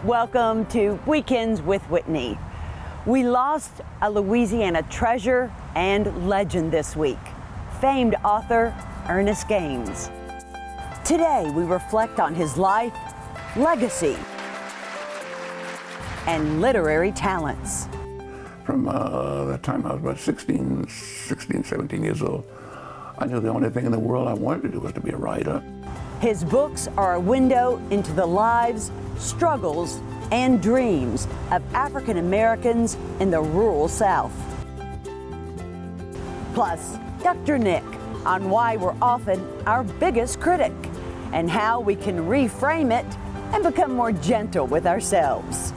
Welcome to Weekends with Whitney. We lost a Louisiana treasure and legend this week, famed author Ernest Gaines. Today we reflect on his life, legacy, and literary talents. From the time I was about 16, 17 years old, I knew the only thing in the world I wanted to do was to be a writer. His books are a window into the lives, struggles, and dreams of African Americans in the rural South. Plus, Dr. Nick on why we're often our biggest critic and how we can reframe it and become more gentle with ourselves.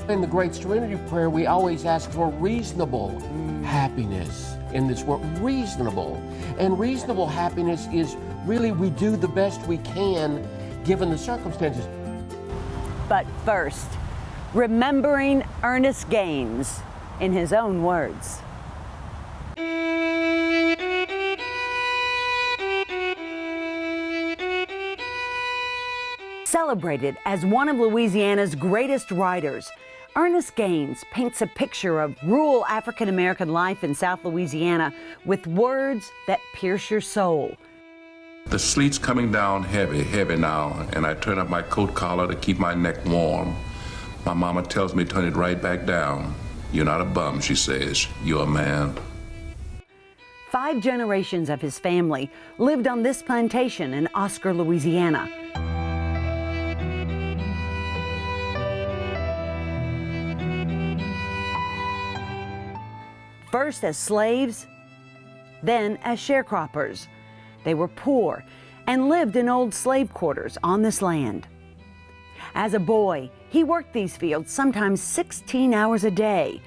In the Great Serenity Prayer, we always ask for reasonable happiness in this world. Reasonable. And reasonable happiness is really we do the best we can given the circumstances. But first, remembering Ernest Gaines in his own words. Celebrated as one of Louisiana's greatest writers, Ernest Gaines paints a picture of rural African American life in South Louisiana with words that pierce your soul. The sleet's coming down heavy, heavy now, and I turn up my coat collar to keep my neck warm. My mama tells me turn it right back down. You're not a bum, she says. You're a man. 5 generations of his family lived on this plantation in Oscar, Louisiana. First as slaves, then as sharecroppers. They were poor and lived in old slave quarters on this land. As a boy, he worked these fields sometimes 16 hours a day.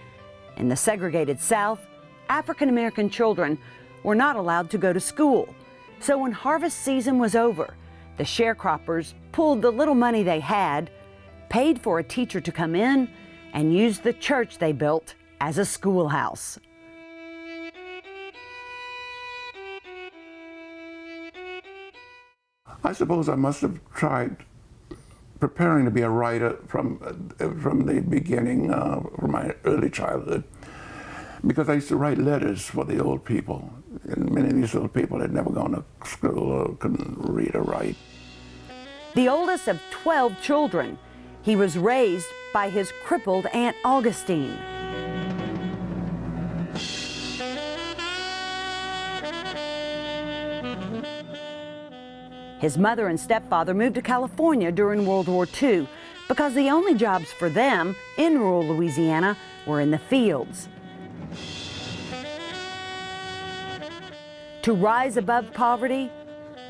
In the segregated South, African American children were not allowed to go to school. So when harvest season was over, the sharecroppers pulled the little money they had, paid for a teacher to come in, and used the church they built as a schoolhouse. I suppose I must have tried preparing to be a writer from the beginning, from my early childhood, because I used to write letters for the old people. And many of these old people had never gone to school or couldn't read or write. The oldest of 12 children, he was raised by his crippled Aunt Augustine. His mother and stepfather moved to California during World War II because the only jobs for them in rural Louisiana were in the fields. To rise above poverty,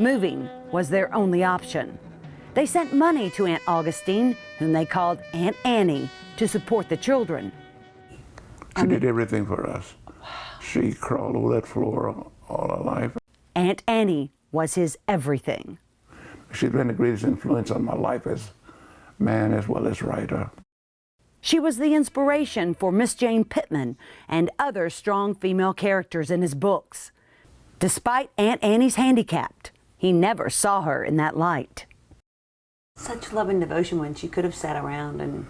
moving was their only option. They sent money to Aunt Augustine, whom they called Aunt Annie, to support the children. She did everything for us. She crawled over that floor all her life. Aunt Annie was his everything. She's been the greatest influence on my life as man as well as writer. She was the inspiration for Miss Jane Pittman and other strong female characters in his books. Despite Aunt Annie's handicap, he never saw her in that light. Such love and devotion when she could have sat around and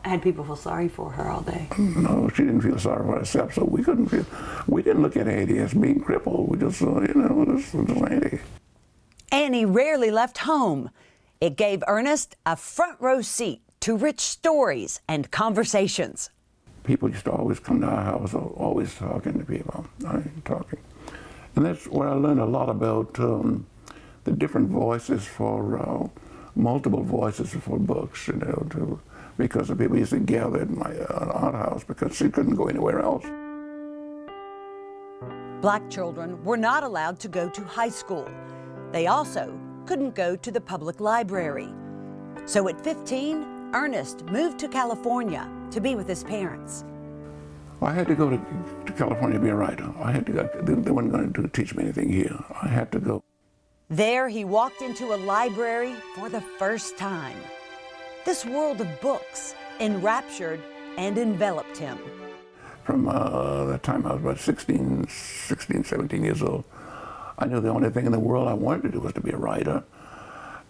had people feel sorry for her all day. No, she didn't feel sorry for herself, so we didn't look at Auntie as being crippled. We just, this was Auntie. Annie rarely left home. It gave Ernest a front row seat to rich stories and conversations. People used to always come to our house, always talking to people, talking. And that's where I learned a lot about the different voices for, multiple voices for books, because the people used to gather at my aunt house because she couldn't go anywhere else. Black children were not allowed to go to high school. They also couldn't go to the public library. So at 15, Ernest moved to California to be with his parents. I had to go to California to be a writer. I had to go. They weren't going to teach me anything here. I had to go. There he walked into a library for the first time. This world of books enraptured and enveloped him. From the time I was about 16, 17 years old, I knew the only thing in the world I wanted to do was to be a writer.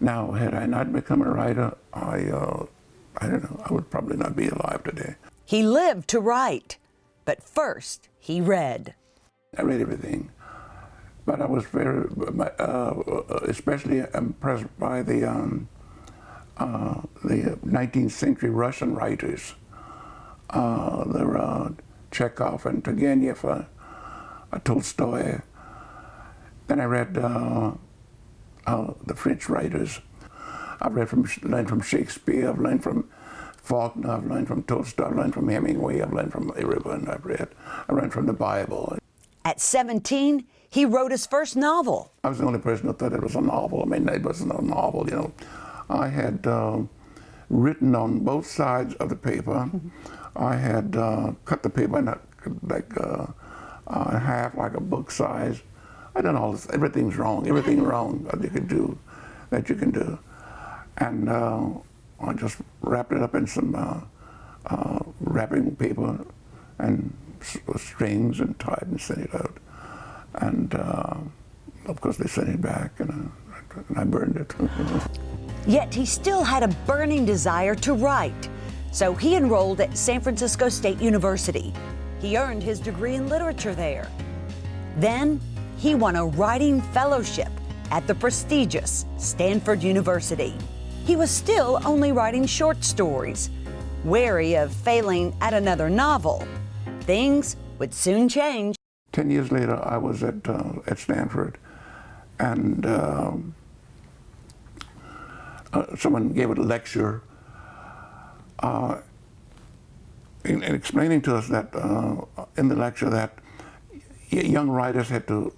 Now, had I not become a writer, I I don't know, I would probably not be alive today. He lived to write, but first he read. I read everything, but I was very, especially impressed by the 19th century Russian writers. There were Chekhov and Turgenev, Tolstoy. Then I read the French writers. I've learned from Shakespeare, I've learned from Faulkner, I've learned from Tolstoy, I've learned from Hemingway, I've learned from everyone I learned from the Bible. At 17, he wrote his first novel. I was the only person who thought it was a novel. I mean, it wasn't a novel, you know. I had written on both sides of the paper. I had cut the paper in half, like a book size. I done all this. Everything's wrong. Everything wrong that you can do. And I just wrapped it up in some wrapping paper and strings and tied and sent it out. And of course they sent it back, and I burned it. Yet he still had a burning desire to write. So he enrolled at San Francisco State University. He earned his degree in literature there. Then he won a writing fellowship at the prestigious Stanford University. He was still only writing short stories, wary of failing at another novel. Things would soon change. 10 years later, I was at Stanford, and someone gave a lecture in explaining to us that in the lecture that young writers had to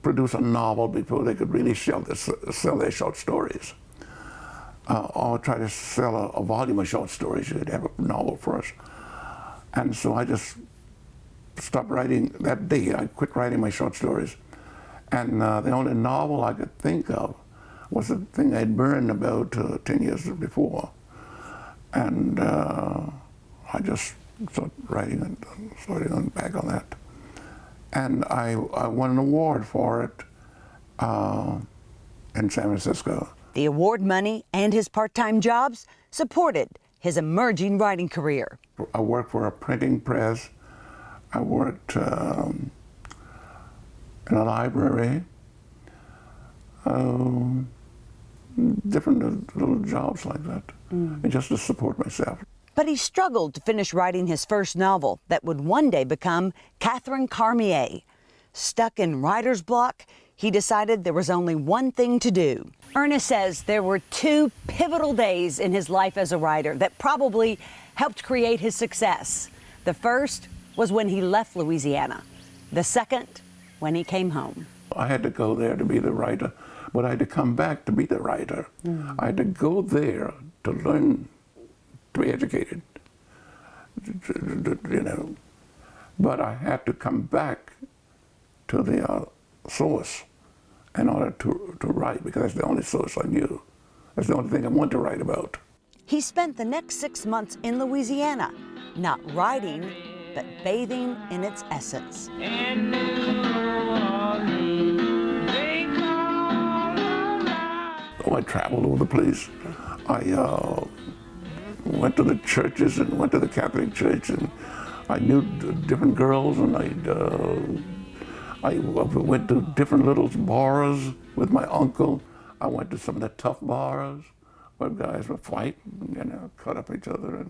produce a novel before they could really sell their short stories, or try to sell a volume of short stories. You'd have a novel first. And so I just stopped writing that day. I quit writing my short stories. And the only novel I could think of was the thing I'd burned about 10 years before. And I just started writing back on that. And I won an award for it in San Francisco. The award money and his part-time jobs supported his emerging writing career. I worked for a printing press. I worked in a library. Different little jobs like that, and just to support myself. But he struggled to finish writing his first novel that would one day become Catherine Cormier. Stuck in writer's block, he decided there was only one thing to do. Ernest says there were two pivotal days in his life as a writer that probably helped create his success. The first was when he left Louisiana. The second, when he came home. I had to go there to be the writer, but I had to come back to be the writer. I had to go there to learn, to be educated, you know. But I had to come back to the source in order to write, because that's the only source I knew. That's the only thing I want to write about. He spent the next 6 months in Louisiana, not writing, but bathing in its essence. Oh, I traveled all over the place. I went to the churches and went to the Catholic Church, and I knew different girls, and I went to different little bars with my uncle. I went to some of the tough bars where guys would fight, you know, cut up each other,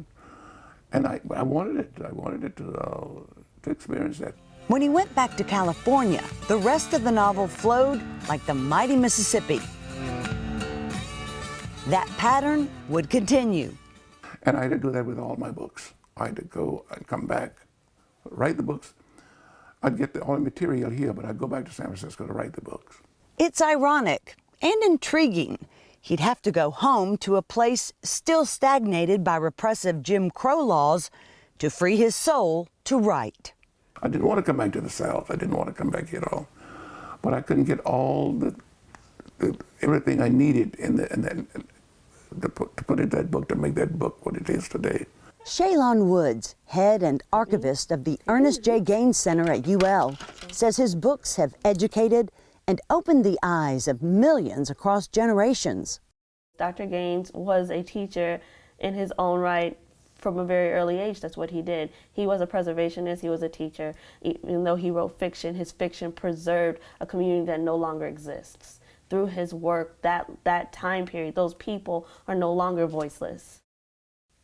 and I wanted it. I wanted it to experience that. When he went back to California, the rest of the novel flowed like the mighty Mississippi. That pattern would continue. And I had to do that with all my books. I had to go and come back, write the books. I'd get all the material here, but I'd go back to San Francisco to write the books. It's ironic and intriguing. He'd have to go home to a place still stagnated by repressive Jim Crow laws to free his soul to write. I didn't want to come back to the South. I didn't want to come back here at all. But I couldn't get all everything I needed to put in that book, to make that book what it is today. Shaylon Woods, head and archivist of the Ernest J. Gaines Center at UL, says his books have educated and opened the eyes of millions across generations. Dr. Gaines was a teacher in his own right. From a very early age, that's what he did. He was a preservationist, he was a teacher. Even though he wrote fiction, his fiction preserved a community that no longer exists. Through his work, that time period, those people are no longer voiceless.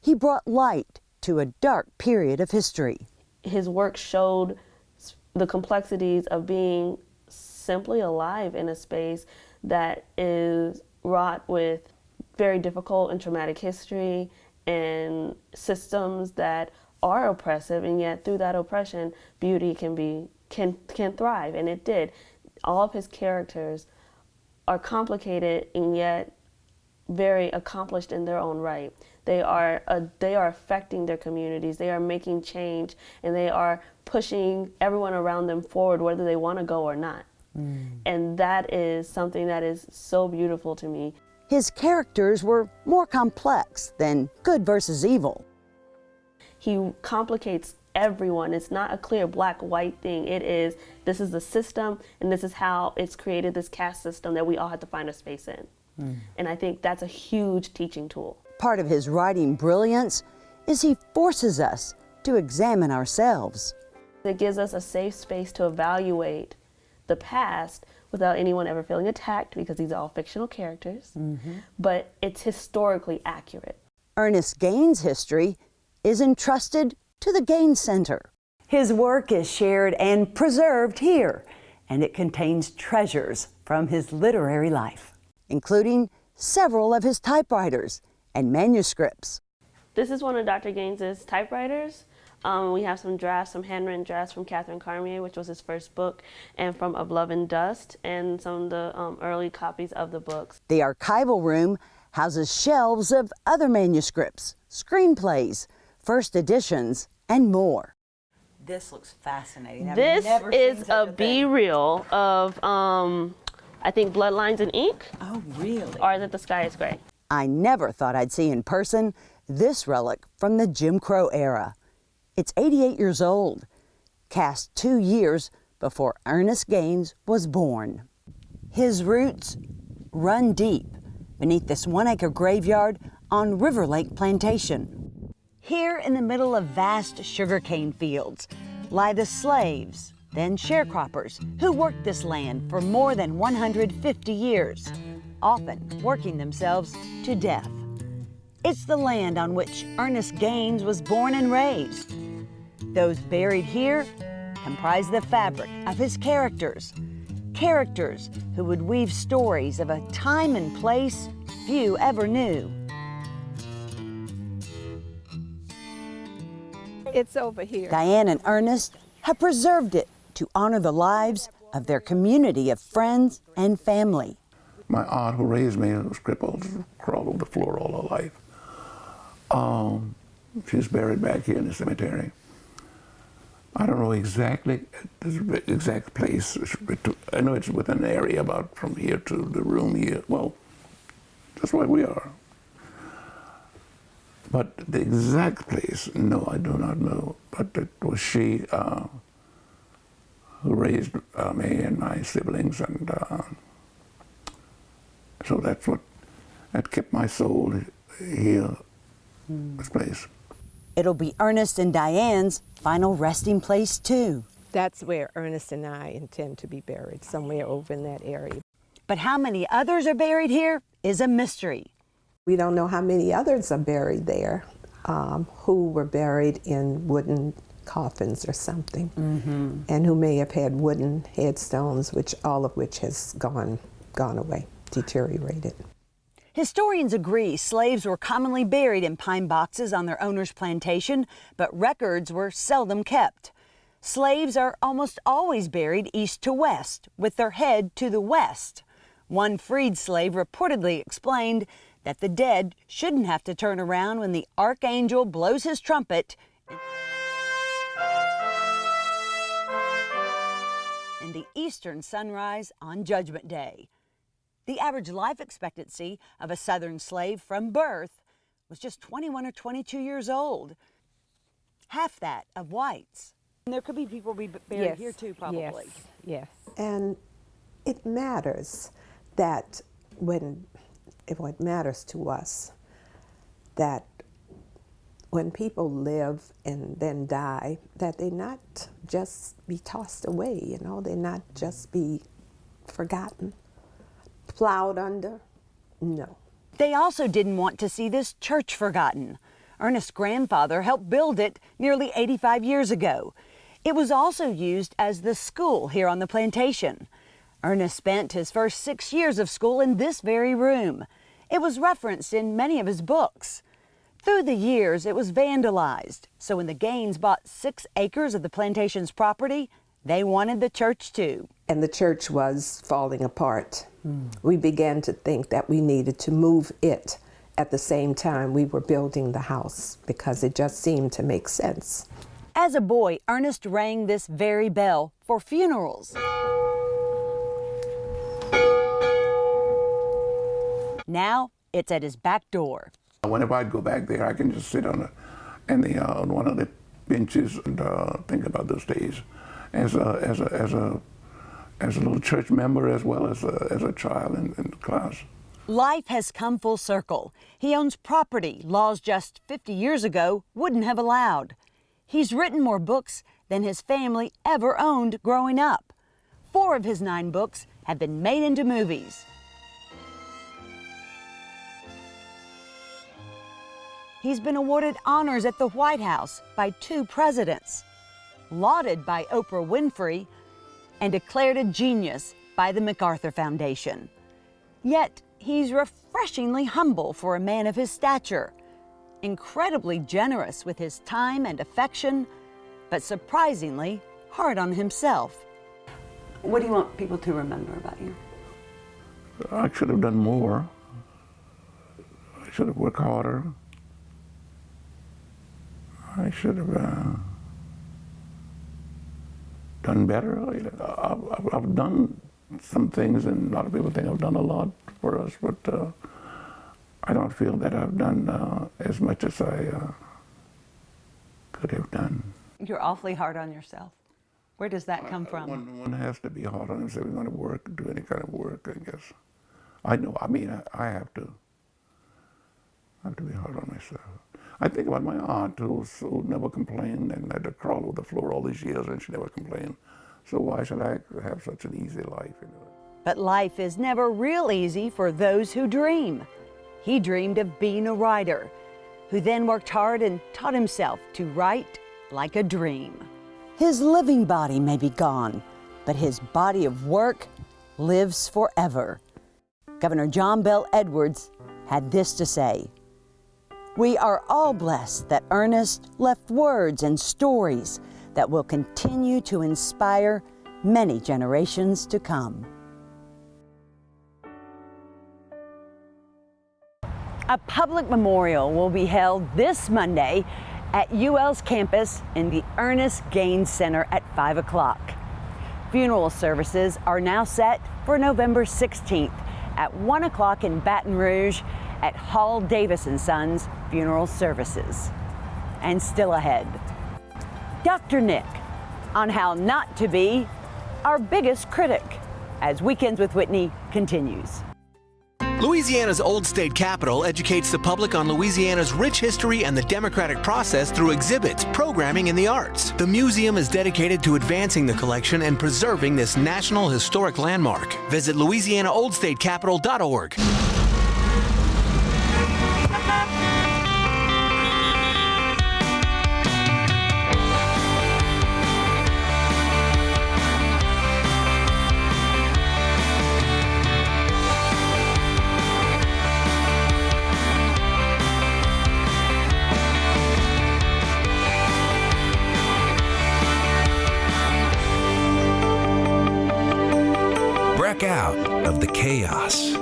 He brought light to a dark period of history. His work showed the complexities of being simply alive in a space that is wrought with very difficult and traumatic history and systems that are oppressive, and yet through that oppression, beauty can thrive, and it did. All of his characters are complicated and yet very accomplished in their own right. They are affecting their communities. They are making change, and they are pushing everyone around them forward, whether they want to go or not. And that is something that is so beautiful to me. His characters were more complex than good versus evil. He complicates everyone. It's not a clear black-white thing. It is, this is the system, and this is how it's created, this caste system that we all have to find a space in. And I think that's a huge teaching tool. Part of his writing brilliance is he forces us to examine ourselves. It gives us a safe space to evaluate the past without anyone ever feeling attacked, because these are all fictional characters, but it's historically accurate. Ernest Gaines' history is entrusted to the Gaines Center. His work is shared and preserved here, and it contains treasures from his literary life, including several of his typewriters and manuscripts. This is one of Dr. Gaines's typewriters. We have some drafts, some handwritten drafts from Catherine Carmier, which was his first book, and from Of Love and Dust, and some of the early copies of the books. The archival room houses shelves of other manuscripts, screenplays, first editions, and more. This looks fascinating. This is a B-reel of, I think, Bloodlines in Ink. Oh, really? Or is it The Sky is Gray? I never thought I'd see in person this relic from the Jim Crow era. It's 88 years old, cast 2 years before Ernest Gaines was born. His roots run deep beneath this 1-acre graveyard on River Lake Plantation. Here in the middle of vast sugarcane fields lie the slaves, then sharecroppers, who worked this land for more than 150 years, often working themselves to death. It's the land on which Ernest Gaines was born and raised. Those buried here comprise the fabric of his characters, characters who would weave stories of a time and place few ever knew. It's over here. Diane and Ernest have preserved it to honor the lives of their community of friends and family. My aunt who raised me was crippled, crawled over the floor all her life. She's buried back here in the cemetery. I don't know exactly the exact place. I know it's within an area about from here to the room here. Well, that's where we are. But the exact place, no, I do not know. But it was she who raised me and my siblings, and so that's what that kept my soul here, this place. It'll be Ernest and Diane's final resting place, too. That's where Ernest and I intend to be buried, somewhere over in that area. But how many others are buried here is a mystery. We don't know how many others are buried there, who were buried in wooden coffins or something, and who may have had wooden headstones, all of which has gone away, deteriorated. Historians agree slaves were commonly buried in pine boxes on their owner's plantation, but records were seldom kept. Slaves are almost always buried east to west, with their head to the west. One freed slave reportedly explained that the dead shouldn't have to turn around when the archangel blows his trumpet in the eastern sunrise on Judgment Day. The average life expectancy of a Southern slave from birth was just 21 or 22 years old, half that of whites. And there could be people buried here too, probably. Yes. And it matters that what matters to us, that when people live and then die, that they not just be tossed away, you know, they not just be forgotten, plowed under. No. They also didn't want to see this church forgotten. Ernest's grandfather helped build it nearly 85 years ago. It was also used as the school here on the plantation. Ernest spent his first 6 years of school in this very room. It was referenced in many of his books. Through the years, it was vandalized. So when the Gaines bought 6 acres of the plantation's property, they wanted the church too. And the church was falling apart. We began to think that we needed to move it at the same time we were building the house because it just seemed to make sense. As a boy, Ernest rang this very bell for funerals. Now it's at his back door. Whenever I'd go back there, I can just sit on one of the benches and think about those days as a little church member as well as a child in class. Life has come full circle. He owns property laws just 50 years ago wouldn't have allowed. He's written more books than his family ever owned growing up. 4 of his 9 books have been made into movies. He's been awarded honors at the White House by 2 presidents, lauded by Oprah Winfrey, and declared a genius by the MacArthur Foundation. Yet, he's refreshingly humble for a man of his stature, incredibly generous with his time and affection, but surprisingly hard on himself. What do you want people to remember about you? I should have done more. I should have worked harder. I should have done better. I've done some things, and a lot of people think I've done a lot for us, but I don't feel that I've done as much as I could have done. You're awfully hard on yourself. Where does that come from? One has to be hard on himself. If you're going to work, do any kind of work, I guess. I know, I mean, I have to be hard on myself. I think about my aunt who never complained and had to crawl over the floor all these years and she never complained. So why should I have such an easy life? You know? But life is never real easy for those who dream. He dreamed of being a writer, who then worked hard and taught himself to write like a dream. His living body may be gone, but his body of work lives forever. Governor John Bell Edwards had this to say: "We are all blessed that Ernest left words and stories that will continue to inspire many generations to come." A public memorial will be held this Monday at UL's campus in the Ernest Gaines Center at 5 o'clock. Funeral services are now set for November 16th at 1 o'clock in Baton Rouge at Hall Davis & Sons Funeral Services. And still ahead, Dr. Nick on how not to be our biggest critic as Weekends with Whitney continues. Louisiana's Old State Capitol educates the public on Louisiana's rich history and the democratic process through exhibits, programming, and the arts. The museum is dedicated to advancing the collection and preserving this national historic landmark. Visit LouisianaOldStateCapitol.org. Out of the chaos.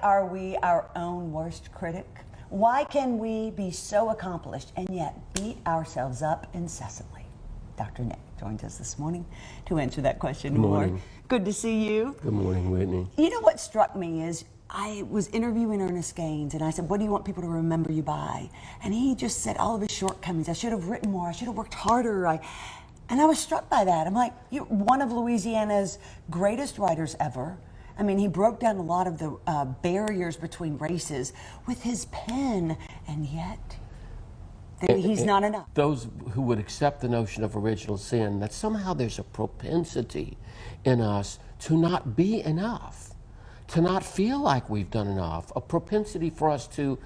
are we our own worst critic? Why can we be so accomplished and yet beat ourselves up incessantly? Dr. Nick joins us this morning to answer that question more. Good to see you. Good morning, Whitney. You know what struck me is I was interviewing Ernest Gaines, and I said, what do you want people to remember you by? And he just said all of his shortcomings. I should have written more. I should have worked harder. And I was struck by that. I'm like, you're one of Louisiana's greatest writers ever. I mean, he broke down a lot of the barriers between races with his pen, and yet he's not enough. Those who would accept the notion of original sin, that somehow there's a propensity in us to not be enough, to not feel like we've done enough, a propensity for us to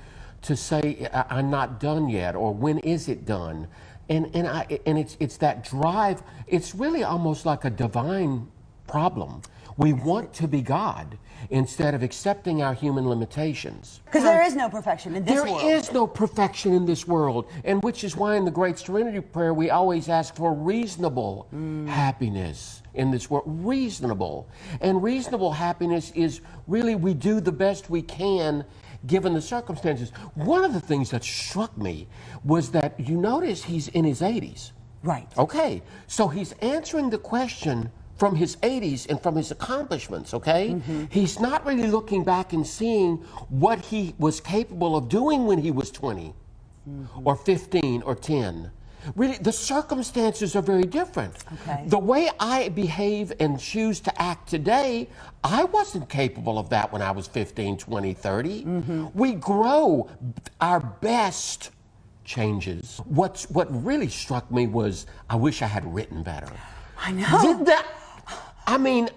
say, I'm not done yet, or when is it done? And it's that drive. It's really almost like a divine problem. We want to be God instead of accepting our human limitations. Because there is no perfection in this world. There is no perfection in this world, and which is why in the Great Serenity Prayer we always ask for reasonable happiness in this world. Reasonable. And reasonable happiness is really we do the best we can given the circumstances. One of the things that struck me was that you notice he's in his 80s. Right. Okay, so he's answering the question from his 80s and from his accomplishments, okay? He's not really looking back and seeing what he was capable of doing when he was 20 or 15 or 10. Really, the circumstances are very different. Okay. The way I behave and choose to act today, I wasn't capable of that when I was 15, 20, 30. We grow. Our best changes. What really struck me was I wish I had written better. I know. Did that? I mean,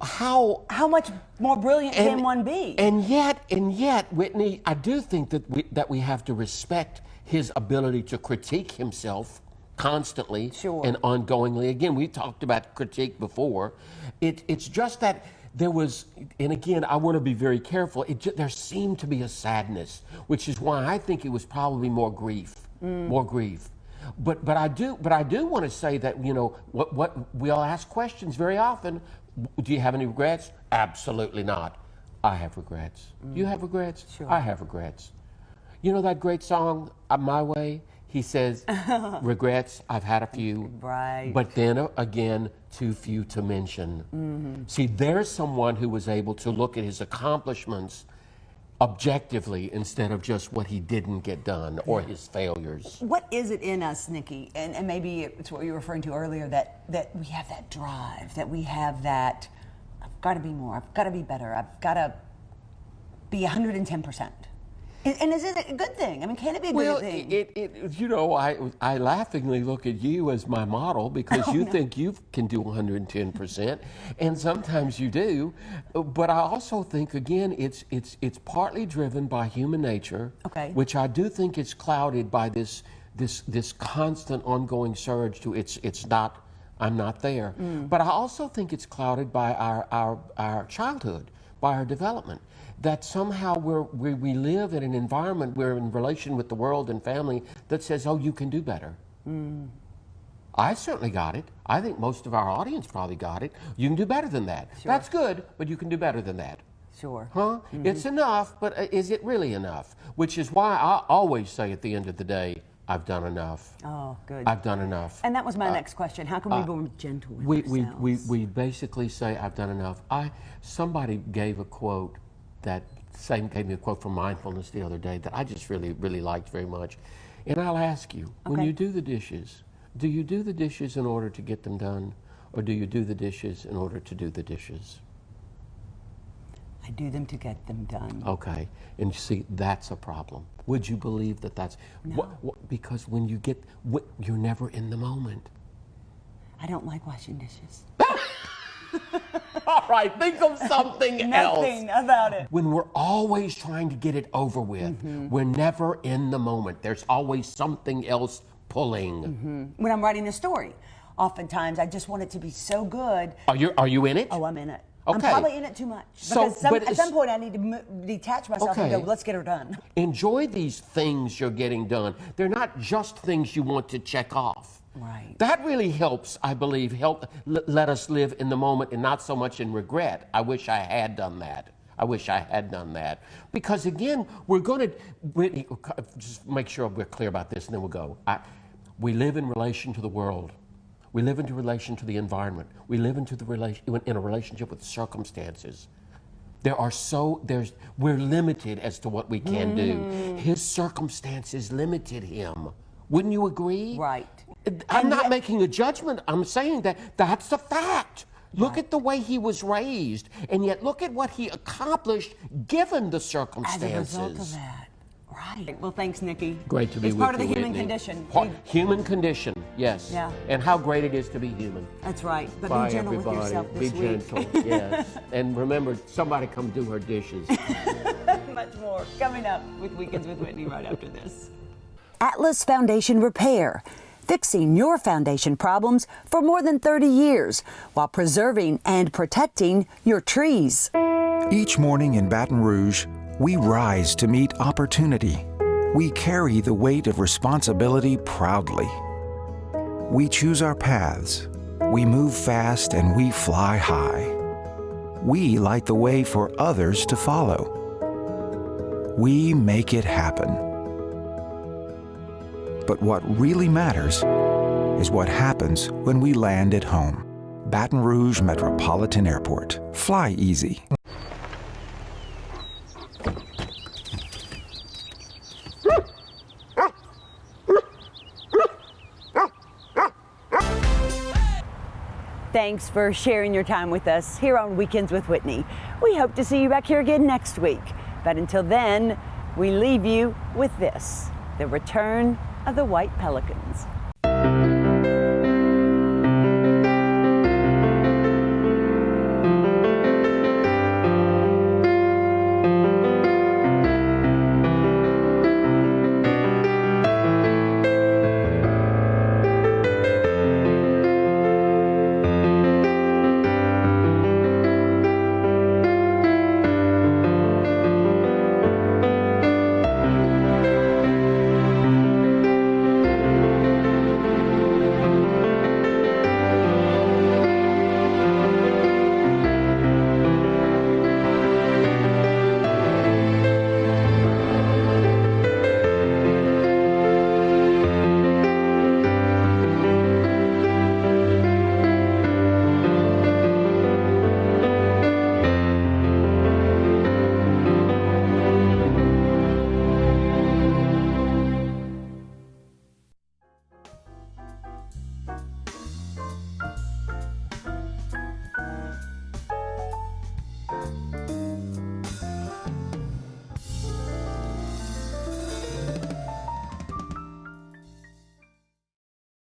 how much more brilliant can one be? And yet, Whitney, I do think that we have to respect his ability to critique himself constantly and ongoingly. Again, we talked about critique before. It's just that there was, and again, I want to be very careful. There seemed to be a sadness, which is why I think it was probably more grief, more grief. But I do want to say that, you know, what we'll ask questions very often. Do you have any regrets? Absolutely not. I have regrets. Do you have regrets? Sure. I have regrets. You know that great song, My Way? He says, regrets, I've had a few. Right. But then again, too few to mention. See, there's someone who was able to look at his accomplishments objectively instead of just what he didn't get done or his failures. What is it in us, Nikki, and maybe it's what you were referring to earlier, that we have that drive, that we have that, I've got to be more, I've got to be better, I've got to be 110%. And is it a good thing? I mean, can it be a good thing? You know, I laughingly look at you as my model because you think you can do 110%, and sometimes you do. But I also think, again, it's partly driven by human nature, which I do think is clouded by this constant ongoing surge to it's not, I'm not there. But I also think it's clouded by our childhood, by our development. That somehow we live in an environment, we're in relation with the world and family that says, oh, you can do better. I certainly got it. I think most of our audience probably got it. You can do better than that. Sure. That's good, but you can do better than that. Sure. Huh? It's enough, but is it really enough? Which is why I always say at the end of the day, I've done enough. Oh, good. I've done enough. And that was my next question. How can we be more gentle with ourselves? We basically say, I've done enough. Somebody gave a quote gave me a quote from mindfulness the other day that I just really, really liked very much. And I'll ask you, when you do the dishes, do you do the dishes in order to get them done, or do you do the dishes in order to do the dishes? I do them to get them done. Okay, and you see, that's a problem. Would you believe that that's... No. Because when you get... you're never in the moment. I don't like washing dishes. All right, think of something else. Nothing about it. When we're always trying to get it over with, we're never in the moment. There's always something else pulling. When I'm writing a story, oftentimes I just want it to be so good. Are you in it? Oh, I'm in it. Okay. I'm probably in it too much. Because at some point I need to detach myself and go, let's get her done. Enjoy these things you're getting done. They're not just things you want to check off. Right. That really helps, I believe, let us live in the moment and not so much in regret. I wish I had done that. I wish I had done that. Because again, we're going to, Whitney, just make sure we're clear about this and then we'll go. We live in relation to the world. We live in relation to the environment. We live in a relationship with circumstances. We're limited as to what we can do. His circumstances limited him. Wouldn't you agree? Right. I'm not making a judgment. I'm saying that that's a fact. Look at the way he was raised, and yet look at what he accomplished given the circumstances. As a result of that. Right. Well, thanks, Nikki. Great to be with you, It's part of the Whitney. human condition. Human condition, yes. Yeah. And how great it is to be human. That's right. But Bye, be gentle everybody. with yourself Be this week. gentle, yes. And remember, somebody come do her dishes. Much more coming up with Weekends with Whitney right after this. Atlas Foundation Repair, fixing your foundation problems for more than 30 years while preserving and protecting your trees. Each morning in Baton Rouge, we rise to meet opportunity. We carry the weight of responsibility proudly. We choose our paths. We move fast and we fly high. We light the way for others to follow. We make it happen. But what really matters is what happens when we land at home. Baton Rouge Metropolitan Airport. Fly easy. Thanks for sharing your time with us here on Weekends with Whitney. We hope to see you back here again next week. But until then, we leave you with this, the return of the white pelicans.